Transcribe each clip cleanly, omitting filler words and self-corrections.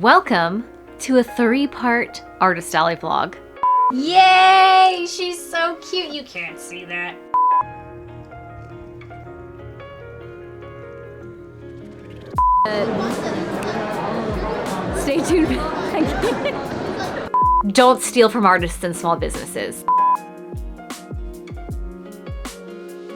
Welcome to a 3-part Artist Alley vlog. Yay! She's so cute. You can't see that. Stay tuned. Don't steal from artists and small businesses.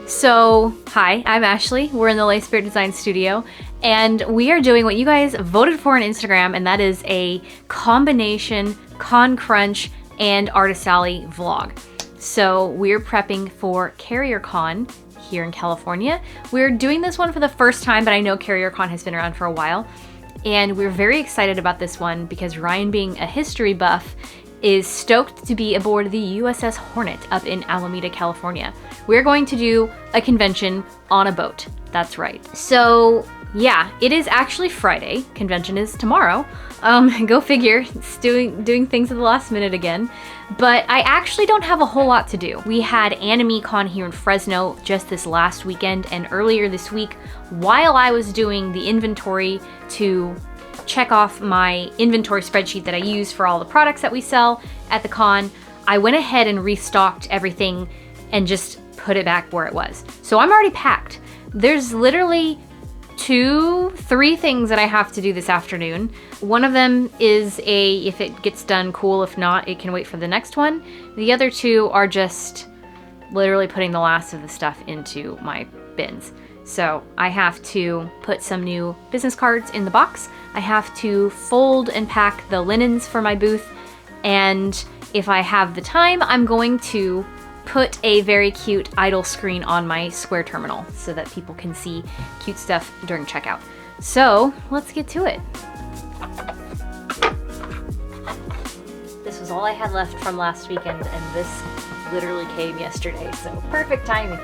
So, hi, I'm Ashley. We're in the Lay Spirit Design Studio, and we are doing what you guys voted for on Instagram, and that is a combination Con Crunch and Artist Alley vlog. So we're prepping for Carrier Con here in California. We're doing this one for the first time, but I know Carrier Con has been around for a while, and we're very excited about this one because Ryan, being a history buff, is stoked to be aboard the USS Hornet up in Alameda, California. We're going to do a convention on a boat. That's right. So yeah, it is actually Friday. Convention is tomorrow. Go figure. It's doing things at the last minute again. But I actually don't have a whole lot to do. We had Anime Con here in Fresno just this last weekend, and earlier this week, while I was doing the inventory to check off my inventory spreadsheet that I use for all the products that we sell at the con, I went ahead and restocked everything and just put it back where it was. So I'm already packed. There's literally 2-3 things that I have to do this afternoon. One of them is if it gets done, cool. If not, it can wait for the next one. The other 2 are just literally putting the last of the stuff into my bins. So I have to put some new business cards in the box. I have to fold and pack the linens for my booth. And if I have the time, I'm going to put a very cute idle screen on my Square terminal so that people can see cute stuff during checkout. So let's get to it. This was all I had left from last weekend, and this literally came yesterday, so perfect timing.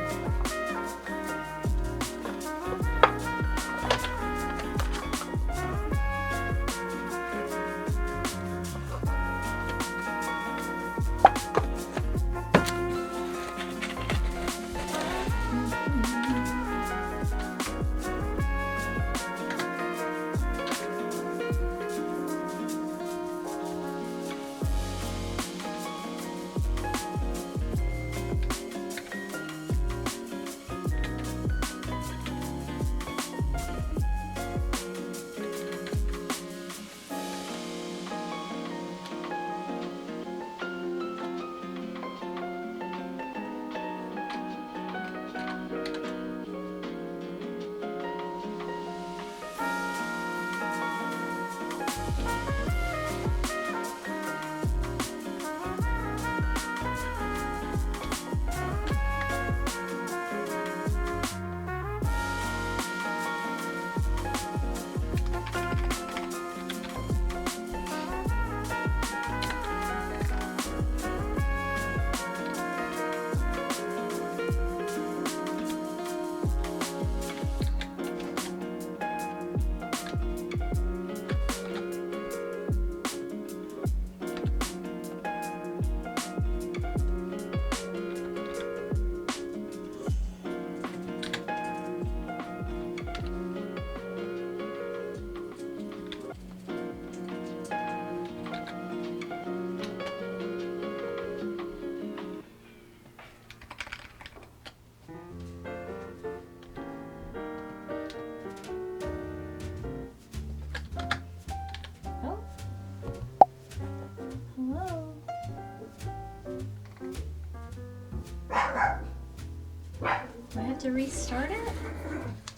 Do I have to restart it?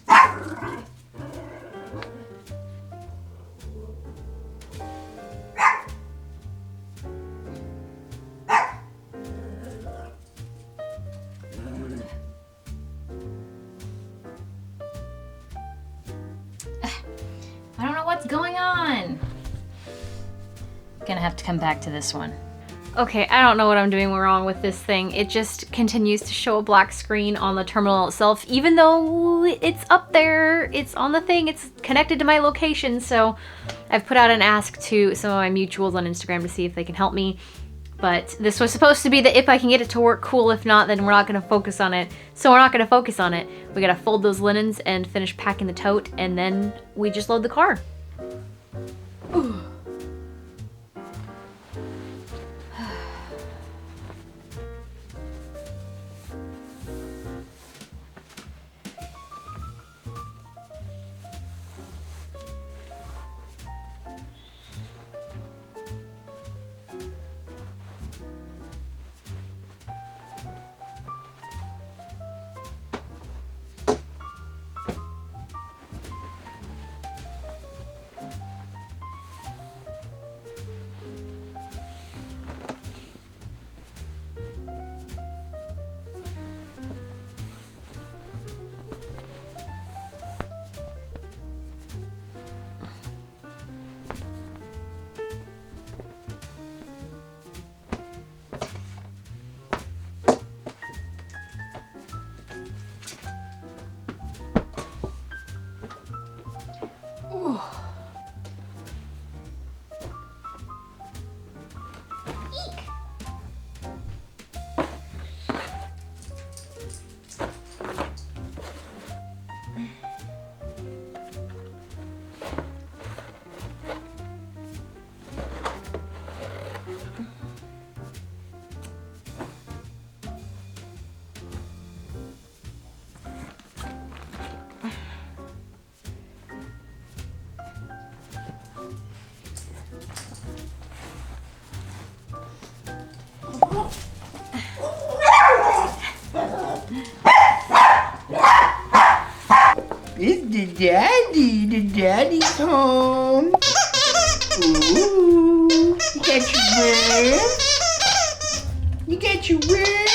I don't know what's going on. Gonna have to come back to this one. Okay, I don't know what I'm doing wrong with this thing. It just continues to show a black screen on the terminal itself, even though it's up there, it's on the thing, it's connected to my location. So I've put out an ask to some of my mutuals on Instagram to see if they can help me. But this was supposed to be the if I can get it to work, cool. If not, then we're not going to focus on it. So we're not going to focus on it. We got to fold those linens and finish packing the tote, and then we just load the car. Ooh. the daddy's home. Ooh, you got your worm? You got your worm?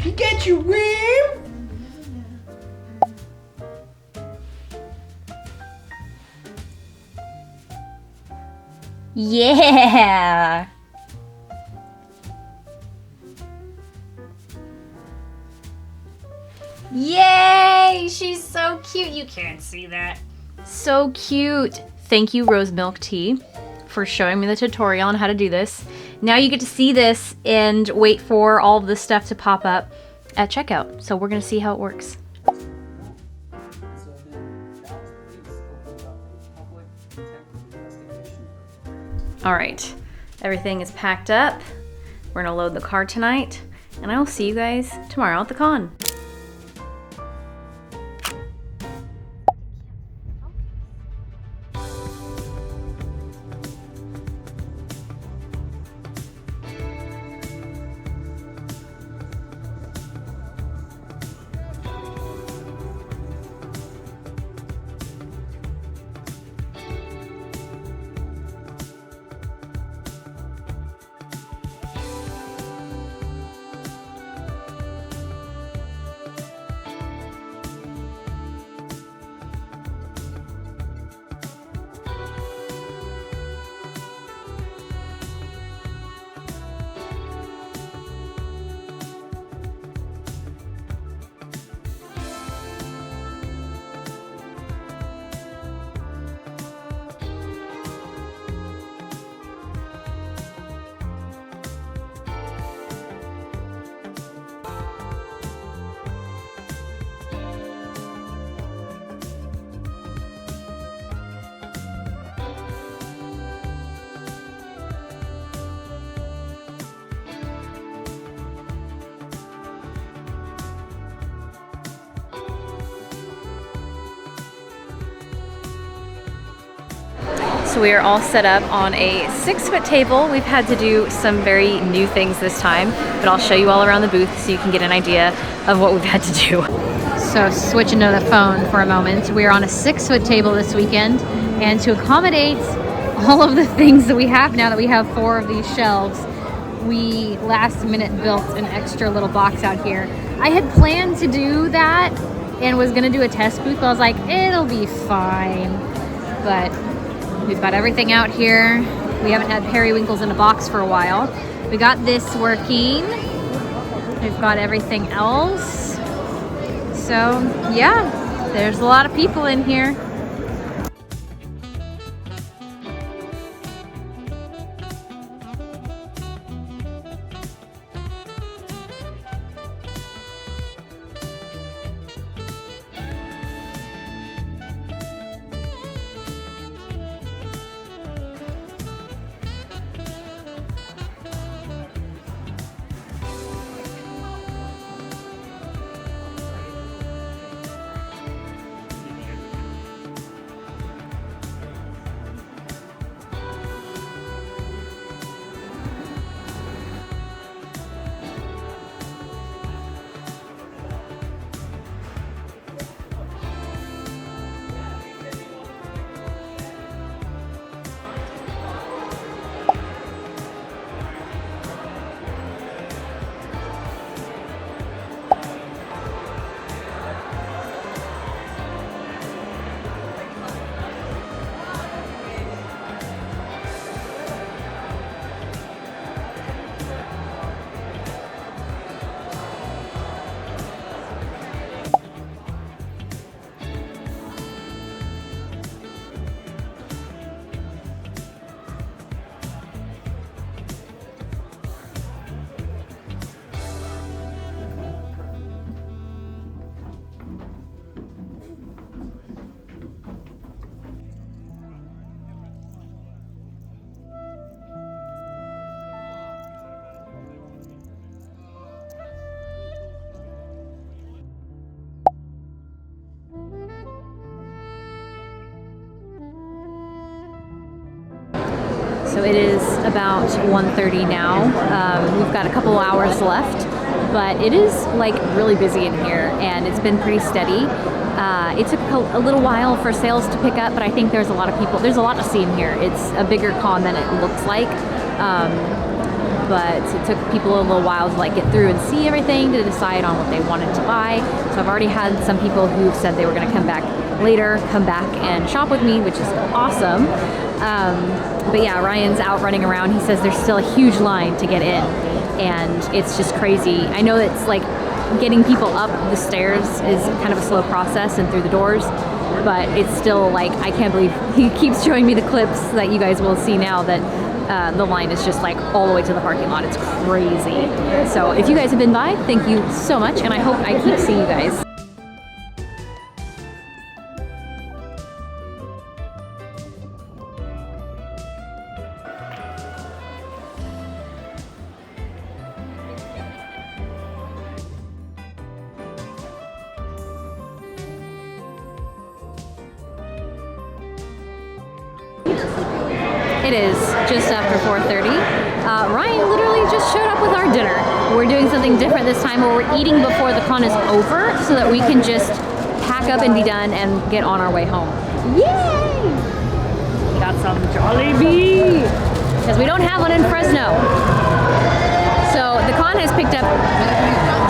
You got your worm? Yeah! Yay! She's so cute. You can't see that. So cute. Thank you, Rose Milk Tea, for showing me the tutorial on how to do this. Now you get to see this and wait for all of this stuff to pop up at checkout. So we're gonna see how it works. All right, everything is packed up. We're gonna load the car tonight, and I will see you guys tomorrow at the con. So we are all set up on a 6-foot table. We've had to do some very new things this time, but I'll show you all around the booth so you can get an idea of what we've had to do. So switching to the phone for a moment, we are on a 6-foot table this weekend, and to accommodate all of the things that we have now that we have 4 of these shelves, we last minute built an extra little box out here. I had planned to do that and was gonna do a test booth, but I was like, it'll be fine. But we've got everything out here. We haven't had periwinkles in a box for a while. We got this working. We've got everything else. So yeah, there's a lot of people in here. So it is about 1:30 now. We've got a couple hours left but it is like really busy in here, and it's been pretty steady. It took a little while for sales to pick up, but I think there's a lot of people. There's a lot to see in here. It's a bigger con than it looks like, but it took people a little while to like get through and see everything to decide on what they wanted to buy. So I've already had some people who said they were going to come back later, come back and shop with me, which is awesome. But yeah, Ryan's out running around. He says there's still a huge line to get in, and it's just crazy. I know it's like getting people up the stairs is kind of a slow process and through the doors, but it's still like, I can't believe he keeps showing me the clips that you guys will see now that the line is just like all the way to the parking lot. It's crazy. So if you guys have been by, thank you so much, and I hope I keep seeing you guys. It is just after 4:30. Ryan literally just showed up with our dinner. We're doing something different this time where we're eating before the con is over so that we can just pack up and be done and get on our way home. Yay! We got some Jollibee! Because we don't have one in Fresno. So the con has picked up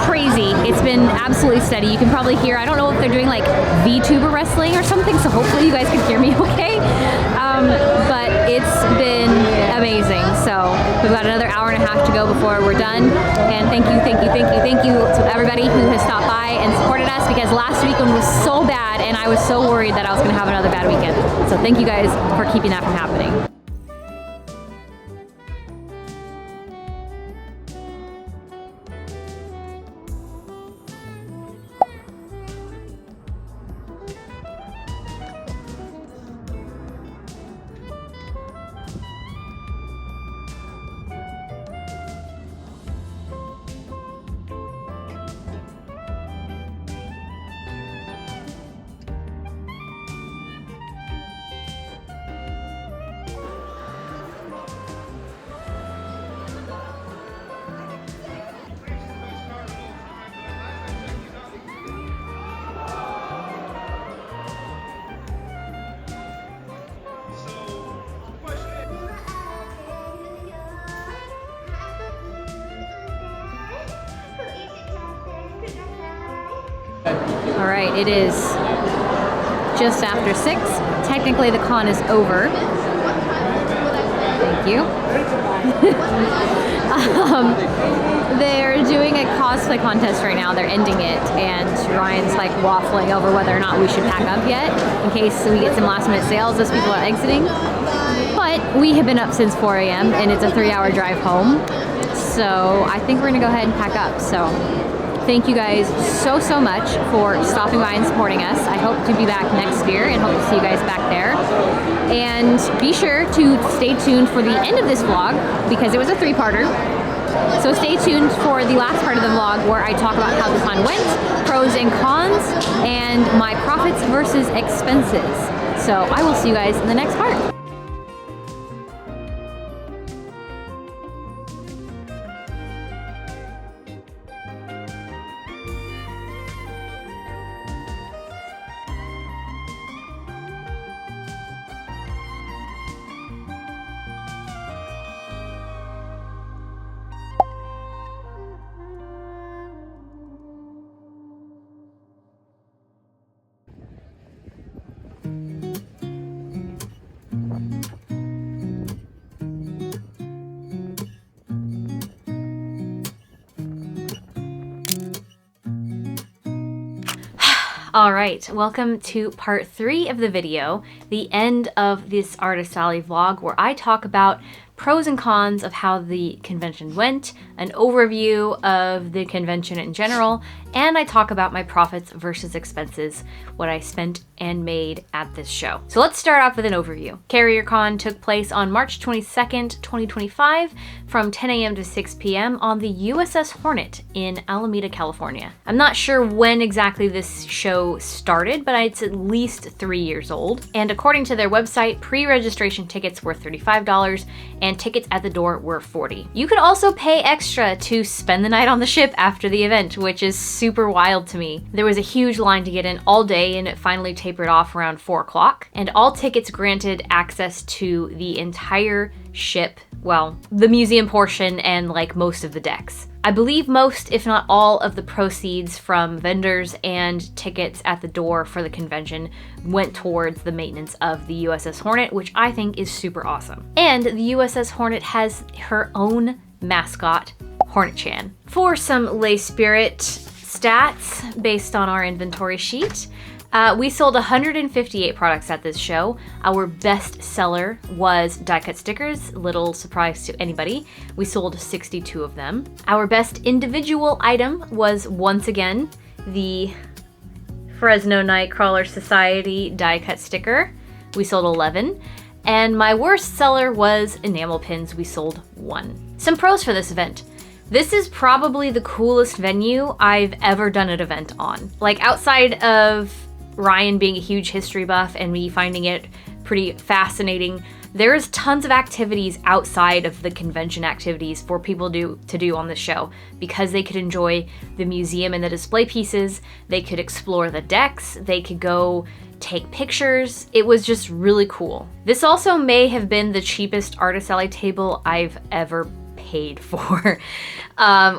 crazy. It's been absolutely steady. You can probably hear, I don't know if they're doing like VTuber wrestling or something, so hopefully you guys can hear me okay. But it's been amazing. So we've got another hour and a half to go before we're done. And thank you to everybody who has stopped by and supported us, because last weekend was so bad and I was so worried that I was gonna have another bad weekend. So thank you guys for keeping that from happening. All right, it is just after 6. Technically the con is over. Thank you. They're doing a cosplay contest right now. They're ending it, and Ryan's like waffling over whether or not we should pack up yet in case we get some last minute sales as people are exiting. But we have been up since 4 a.m. and it's a 3-hour drive home. So I think we're gonna go ahead and pack up. So thank you guys so much for stopping by and supporting us. I hope to be back next year and hope to see you guys back there. And be sure to stay tuned for the end of this vlog, because it was a 3-parter. So stay tuned for the last part of the vlog where I talk about how the con went, pros and cons, and my profits versus expenses. So I will see you guys in the next part. All right, welcome to part 3 of the video, the end of this Artist Alley vlog, where I talk about pros and cons of how the convention went, an overview of the convention in general, and I talk about my profits versus expenses, what I spent and made at this show. So let's start off with an overview. CarrierCon took place on March 22nd, 2025 from 10 a.m. to 6 p.m. on the USS Hornet in Alameda, California. I'm not sure when exactly this show started, but it's at least 3 years old. And according to their website, pre-registration tickets were $35 and tickets at the door were $40. You could also pay extra to spend the night on the ship after the event, which is super wild to me. There was a huge line to get in all day, and it finally tapered off around 4 o'clock. And all tickets granted access to the entire ship, well, the museum portion and like most of the decks. I believe most, if not all, of the proceeds from vendors and tickets at the door for the convention went towards the maintenance of the USS Hornet, which I think is super awesome. And the USS Hornet has her own mascot, Hornet-chan. For some Lay Spirit stats based on our inventory sheet, we sold 158 products at this show. Our best seller was die-cut stickers, little surprise to anybody. We sold 62 of them. Our best individual item was, once again, the Fresno Nightcrawler Society die-cut sticker. We sold 11. And my worst seller was enamel pins. We sold 1. Some pros for this event. This is probably the coolest venue I've ever done an event on. Like, outside of Ryan being a huge history buff and me finding it pretty fascinating, there's tons of activities outside of the convention activities for people to do on the show, because they could enjoy the museum and the display pieces, they could explore the decks, they could go take pictures. It was just really cool. This also may have been the cheapest Artist Alley table I've ever paid for,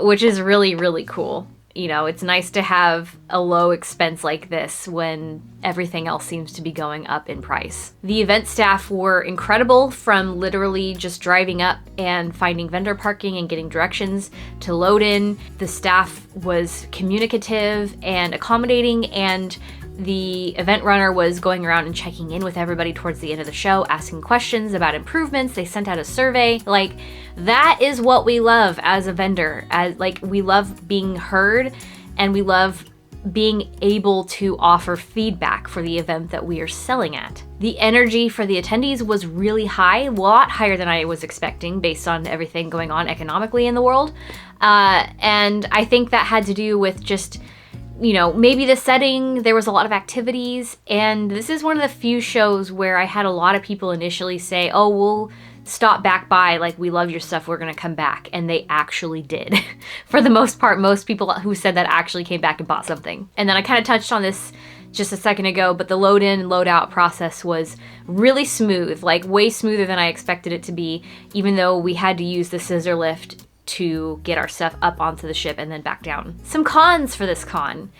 which is really, really cool. You know, it's nice to have a low expense like this when everything else seems to be going up in price. The event staff were incredible, from literally just driving up and finding vendor parking and getting directions to load in. The staff was communicative and accommodating, and the event runner was going around and checking in with everybody towards the end of the show, asking questions about improvements. They sent out a survey. Like, that is what we love as a vendor. We love being heard, and we love being able to offer feedback for the event that we are selling at. The energy for the attendees was really high, a lot higher than I was expecting based on everything going on economically in the world. And I think that had to do with just, you know, maybe the setting. There was a lot of activities, and this is one of the few shows where I had a lot of people initially say, oh, we'll stop back by, like, we love your stuff, we're gonna come back, and they actually did. For the most part, most people who said that actually came back and bought something. And then I kind of touched on this just a second ago, but the load in and load out process was really smooth, like way smoother than I expected it to be, even though we had to use the scissor lift to get our stuff up onto the ship and then back down. Some cons for this con.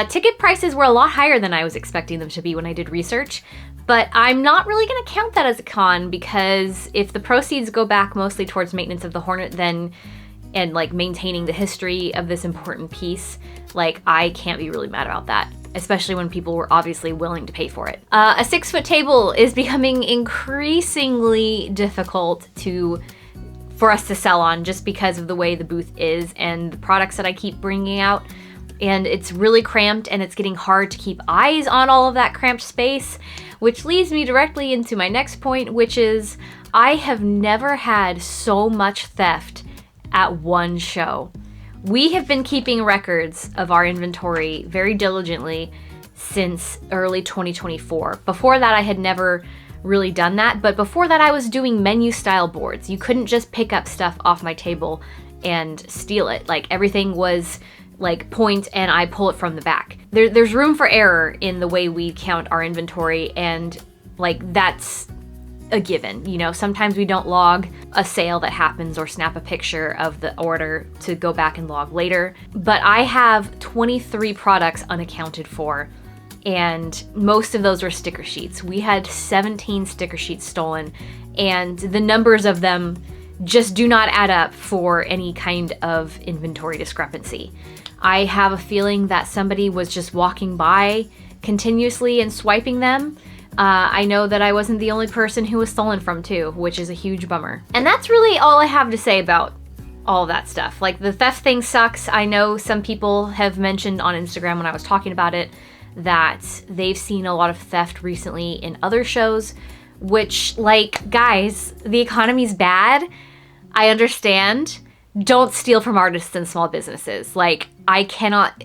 Ticket prices were a lot higher than I was expecting them to be when I did research, but I'm not really gonna count that as a con, because if the proceeds go back mostly towards maintenance of the Hornet, then, and like maintaining the history of this important piece, like, I can't be really mad about that, especially when people were obviously willing to pay for it. A 6-foot table is becoming increasingly difficult for us to sell on, just because of the way the booth is and the products that I keep bringing out. And it's really cramped, and it's getting hard to keep eyes on all of that cramped space, which leads me directly into my next point, which is I have never had so much theft at one show. We have been keeping records of our inventory very diligently since early 2024. Before that, I had never really done that, but before that I was doing menu style boards. You couldn't just pick up stuff off my table and steal it. Like, everything was like point and I pull it from the back. There's room for error in the way we count our inventory, and like, that's a given. You know, sometimes we don't log a sale that happens or snap a picture of the order to go back and log later. But I have 23 products unaccounted for, and most of those were sticker sheets. We had 17 sticker sheets stolen, and the numbers of them just do not add up for any kind of inventory discrepancy. I have a feeling that somebody was just walking by continuously and swiping them. I know that I wasn't the only person who was stolen from too, which is a huge bummer. And that's really all I have to say about all of that stuff. Like, the theft thing sucks. I know some people have mentioned on Instagram when I was talking about it that they've seen a lot of theft recently in other shows, which, like, guys, the economy's bad. I understand. Don't steal from artists and small businesses. Like, I cannot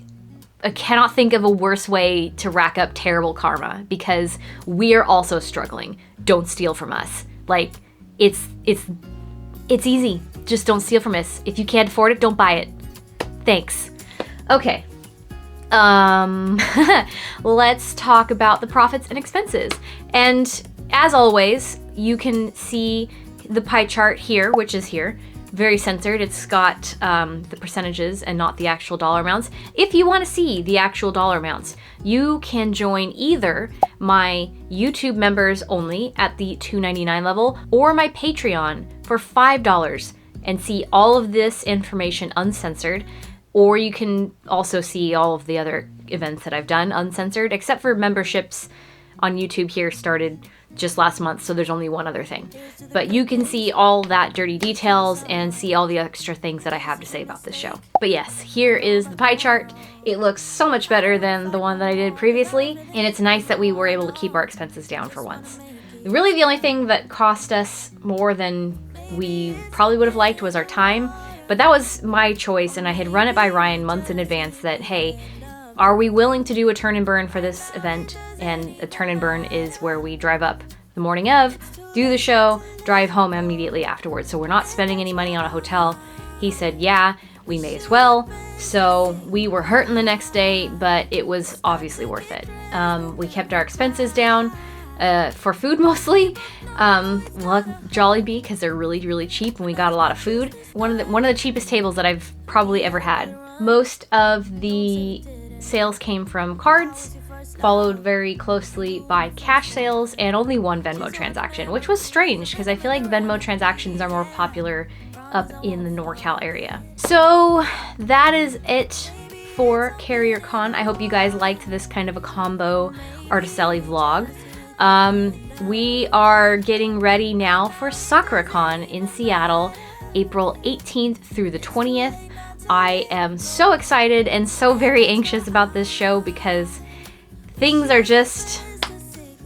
think of a worse way to rack up terrible karma, because we are also struggling. Don't steal from us. Like, it's It's easy. Just don't steal from us. If you can't afford it, don't buy it. Thanks. Okay. Let's talk about the profits and expenses. And as always, you can see the pie chart here, which is here. Very censored. It's got the percentages and not the actual dollar amounts. If you want to see the actual dollar amounts, you can join either my YouTube members only at the $2.99 level or my Patreon for $5 and see all of this information uncensored. Or you can also see all of the other events that I've done uncensored, except for memberships on YouTube here started just last month, so there's only one other thing. But you can see all that dirty details and see all the extra things that I have to say about this show. But yes, here is the pie chart. It looks so much better than the one that I did previously, and it's nice that we were able to keep our expenses down for once. Really, the only thing that cost us more than we probably would have liked was our time, but that was my choice, and I had run it by Ryan months in advance that, hey, are we willing to do a turn and burn for this event? And a turn and burn is where we drive up the morning of, do the show, drive home immediately afterwards. So we're not spending any money on a hotel. He said, yeah, we may as well. So we were hurting the next day, but it was obviously worth it. We kept our expenses down for food mostly. Well, Jollibee, because they're really, really cheap, and we got a lot of food. One of the cheapest tables that I've probably ever had. Most of the sales came from cards, followed very closely by cash sales, and only one Venmo transaction, which was strange because I feel like Venmo transactions are more popular up in the NorCal area. So that is it for CarrierCon. I hope you guys liked this kind of a combo Articelli vlog. We are getting ready now for SakuraCon in Seattle, April 18th through the 20th. I am so excited and so very anxious about this show because things are just,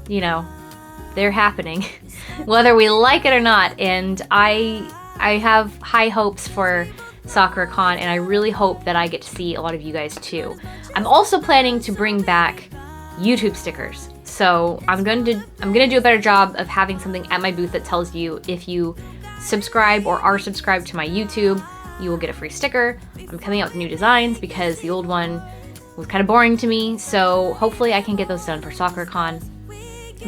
you know, they're happening, whether we like it or not. And I have high hopes for SakuraCon, and I really hope that I get to see a lot of you guys too. I'm also planning to bring back YouTube stickers. So I'm gonna do a better job of having something at my booth that tells you if you subscribe or are subscribed to my YouTube, you will get a free sticker. I'm coming out with new designs because the old one was kind of boring to me, so hopefully I can get those done for SakuraCon.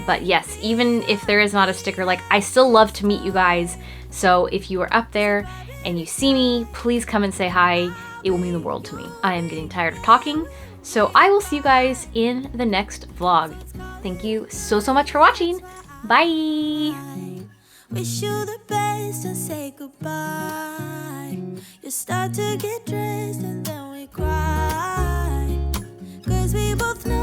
But yes, even if there is not a sticker, like, I still love to meet you guys, so if you are up there and you see me, please come and say hi. It will mean the world to me. I am getting tired of talking, so I will see you guys in the next vlog. Thank you so much for watching. Bye! Wish you the best and say goodbye. You start to get dressed and then we cry, 'cause we both know